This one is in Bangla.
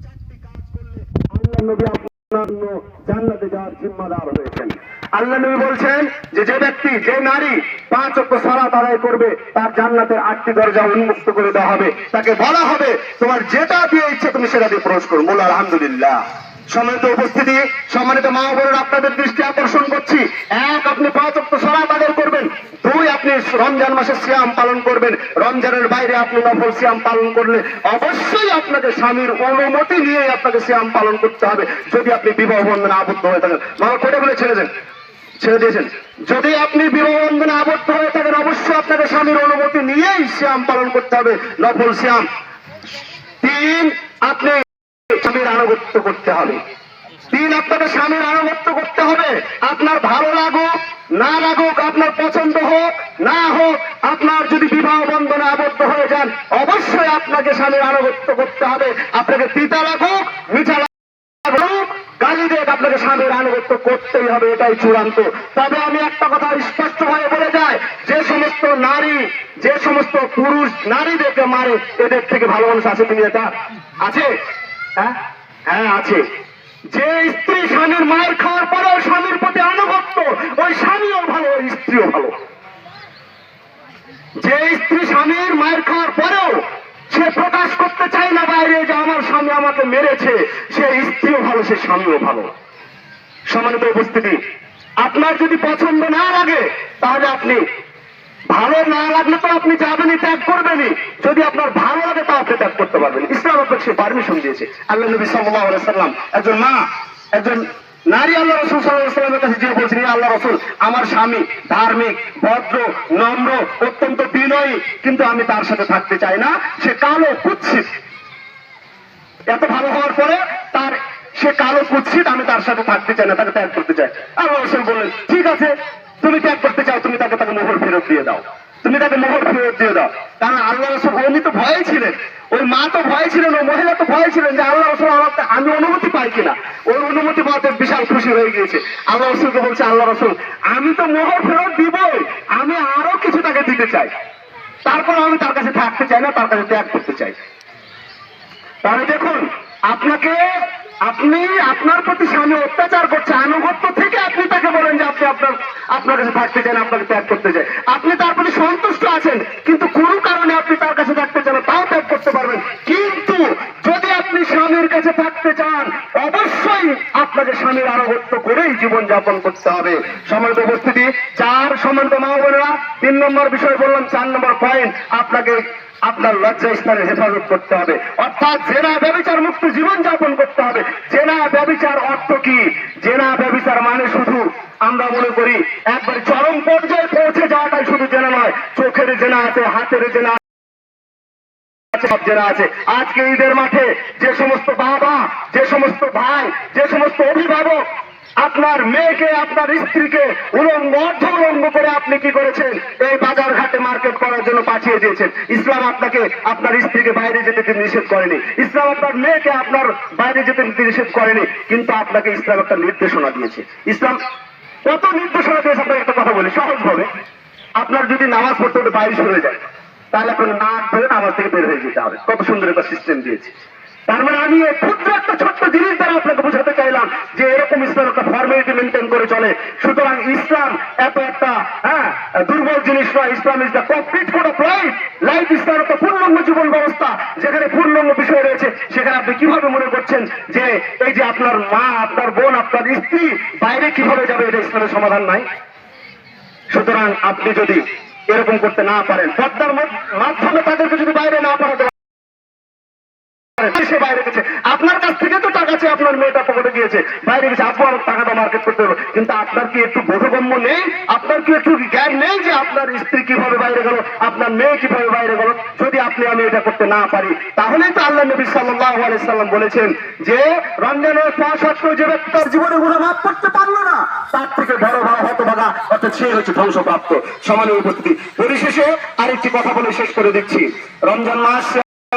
চারটি কাজ করলে আল্লাহ নবী আপনার জন্য জান্নাতে যাওয়ার জিম্মাদার হয়েছেন। আল্লাহ নবী বলছেন যে যে ব্যক্তি, যে নারী 5 ওয়াক্ত সালাত আদায় করবে তার জান্নাতের 8টি দরজা উন্মুক্ত করে দেওয়া হবে। তাকে বলা হবে তোমার যেটা দিয়ে ইচ্ছে তুমি সেটা দিয়ে প্রবেশ করো। বলো আলহামদুলিল্লাহ। সম্মানিত উপস্থিতি, সম্মানিত মা বোনেরা, আপনাদের দৃষ্টি আকর্ষণ করছি, 1 আপনি 5 ওয়াক্ত সালাত আদায় করবেন, 2 আপনি রমজান মাসে সিয়াম পালন করবেন। রমজানের বাইরে আপনি নফল সিয়াম পালন করলে অবশ্যই আপনাকে স্বামীর অনুমতি নিয়ে আপনাকে সিয়াম পালন করতে হবে। যদি আপনি বিবাহ বন্ধনে আবদ্ধ হয়ে থাকেন, মামা কোটে বলে ছেড়ে দিয়েছেন, যদি আপনি বিবাহ বন্ধনে আবদ্ধ হয়ে থাকেন অবশ্যই আপনাকে স্বামীর অনুমতি নিয়েই সিয়াম পালন করতে হবে, নফল সিয়াম। 3 আপনি স্বামীর আনুগত্য করতে হবে। 3 আপনাকে স্বামীর আনুগত্য করতে হবে। আপনার ভালো লাগুক না লাগুক, আপনার পছন্দ হোক না হোক, আপনার যদি বিবাহ বন্ধনে আবদ্ধ হয়ে যান অবশ্যই আপনাকে স্বামীর আনুগত্য করতে হবে। আপনাকে তিতা লাগুক মিঠা লাগুক গালি দেখ, আপনাকে স্বামীর আনুগত্য করতেই হবে, এটাই চূড়ান্ত। তবে আমি একটা কথা স্পষ্ট ভাবে বলে যাই, যে সমস্ত নারী, যে সমস্ত পুরুষ নারীদেরকে মারে এদের থেকে ভালো মানুষ আছে? তুমি এটা আছে? হ্যাঁ আছে। যে স্ত্রী স্বামীর মায়ের খাওয়ার পরেও স্বামীর প্রতি আনুগত্য, ওই স্বামীও ভালো, ওই স্ত্রীও ভালো। যে স্ত্রী স্বামীর মায়ের খাওয়ার পরেও সে প্রকাশ করতে চায় না বাইরে যে আমার স্বামী আমাকে মেরেছে, সে স্ত্রীও ভালো, সে স্বামীও ভালো। সম্মানিত উপস্থিতি, আপনার যদি পছন্দ না লাগে তাহলে আপনি, ভালো না লাগলে তো আপনি যাবেনই, ত্যাগ করবেনই। যদি আপনার ভালো লাগে তা আপনি ত্যাগ করতে পারবেন। ইসলাম আপনাকে সে পারমিশন দিয়েছে। আল্লাহ নবী সাল্লাল্লাহু আলাইহি সাল্লাম, একজন মা, একজন নারী আল্লাহ রাসূল সাল্লাল্লাহু আলাইহি সাল্লামের কাছে যে বলছেন, আল্লাহ রাসূল আমার স্বামী ধার্মিক, ভদ্র, নম্র, অত্যন্ত বিনয়ী, কিন্তু আমি তার সাথে থাকতে চাই না, সে কালো কুৎসিত। এত ভালো হওয়ার পরে তার, সে কালো কুৎসিত, আমি তার সাথে থাকতে চাই না, তাকে ত্যাগ করতে চাই। আল্লাহ রাসূল বললেন ঠিক আছে, তুমি ত্যাগ করতে চাও, তুমি তাকে মোহর ফেরত দিয়ে দাও, তুমি তাকে মোহর ফেরত দিয়ে দাও। কারণ আল্লাহ রাসূল উনি তো ভয়ে ছিলেন, ওই মা তো ভয়ে ছিলেন, ওই মহিলা তো ভয়ে ছিলেন যে আল্লাহ রাসূল আমাকে, আমি অনুমতি পাই কিনা। ওই অনুমতি পাওয়াতে বিশাল খুশি হয়ে গিয়েছে। আল্লাহ রাসূলকে বলছে, আল্লাহ রাসূল আমি তো মোহর ফেরত দিবই, আমি আরো কিছু তাকে দিতে চাই, তারপর আমি তার কাছে থাকতে চাই না, তার কাছে ত্যাগ করতে চাই। তাহলে দেখুন, আপনাকে, আপনি আপনার প্রতি স্বামী অত্যাচার করছে, আনুগত্য থেকে আপনি তাকে বলেন যে আপনি আপনার কাছে থাকতে চান, আপনাকে ত্যাগ করতে চাই, আপনি তার প্রতি সন্তুষ্ট আছেন, কিন্তু কোন কারণে আপনি তার কাছে থাকতে চান তাও ত্যাগ করতে পারবেন। কিন্তু যদি আপনি স্বামীর কাছে থাকতে চান অবশ্যই আপনাকে স্বামীর আনুগত্য করেই জীবন যাপন করতে হবে। সম্মানিত উপস্থিতি, 4 সম্মানিত মা বোনেরা, 3 নম্বর বিষয় বললাম, 4 নম্বর পয়েন্ট, আপনাকে আপনার লজ্জা স্থানের হেফাজত করতে হবে, অর্থাৎ জেনা ব্যভিচার মুক্ত জীবন যাপন করতে হবে। জেনা ব্যভিচার অর্থ কি? জেনা ব্যভিচার মানে শুধু আমরা মনে করি একবার চরম পর্যায়ে পৌঁছে যাওয়াটাই শুধু জেনা নয়, চোখের জেনা আছে, হাতের জেনা সব জেনা আছে। আজকে ঈদের মাঠে যে সমস্ত বাবা, যে সমস্ত ভাই, যে সমস্ত অভিভাবক আপনার মেয়েকে, আপনার স্ত্রীকে উলঙ্গ, অর্ধ উলঙ্গ করে আপনি কি করেছেন, এই বাজার ঘাটে মার্কেট করার জন্য পাঠিয়ে দিয়েছেন। ইসলাম আপনাকে, আপনার স্ত্রীকে বাইরে যেতে নিষেধ করেনি, ইসলাম আপনার মেয়েকে আপনার বাইরে যেতে নিষেধ করেনি, কিন্তু আপনাকে ইসলাম একটা নির্দেশনা দিয়েছে। ইসলাম কত নির্দেশনা দিয়েছে আপনাকে একটা কথা বলি সহজ ভাবে। আপনার যদি নামাজ পড়তে হতে বাইরে সরে যায় তাহলে আপনার নাক ধরে নামাজ থেকে বের হয়ে যেতে হবে। কত সুন্দর একটা সিস্টেম দিয়েছে। তার মানে আমি এই ক্ষুদ্র একটা ছোট্ট জিনিস দ্বারা আপনাকে বোঝাতে চাইলাম যে এরকম ইসলাম একটা ফর্মালিটি মেনটেন করে চলে। সুতরাং ইসলাম এত একটা দুর্বল জিনিস নয়। Islam is the complete code of life. ইসলাম একটা পূর্ণাঙ্গ জীবন ব্যবস্থা, যেখানে পূর্ণাঙ্গ বিষয় রয়েছে। সেখানে আপনি কিভাবে মনে করছেন যে এই যে আপনার মা, আপনার বোন, আপনার স্ত্রী বাইরে কিভাবে যাবে, এটা ইসলামের সমাধান নাই। সুতরাং আপনি যদি এরকম করতে না পারেন, পর্দার মাধ্যমে তাদেরকে যদি বাইরে না পাঠাতে, সে বাইরে গেছে, আপনার কাছ থেকে তো টাকা চেয়ে আপনার মেয়েটা পকেটে গিয়েছে, বাইরে গেছে, আপু আমার টাকাটা মার্কেট করতে হবে, কিন্তু আপনার কি একটু বোধগম্য নেই, আপনার কি একটু জ্ঞান নেই যে আপনার স্ত্রী কিভাবে বাইরে গেল, আপনার মেয়ে কিভাবে বাইরে গেল? যদি আমি এটা করতে না পারি, তাহলেই তো আল্লাহ নবী সাল্লাল্লাহু আলাইহি সাল্লাম বলেছেন যে রমজানের পর যে ব্যক্তি তার জীবনে গুনাহ মাফ করতে পারলো না, তার থেকে বড় হতভাগা, অর্থাৎ সে হচ্ছে ধ্বংসপ্রাপ্ত। সমানের উপস্থিতি, পরিশেষে আরেকটি কথা বলে শেষ করে দিচ্ছি। রমজান মাস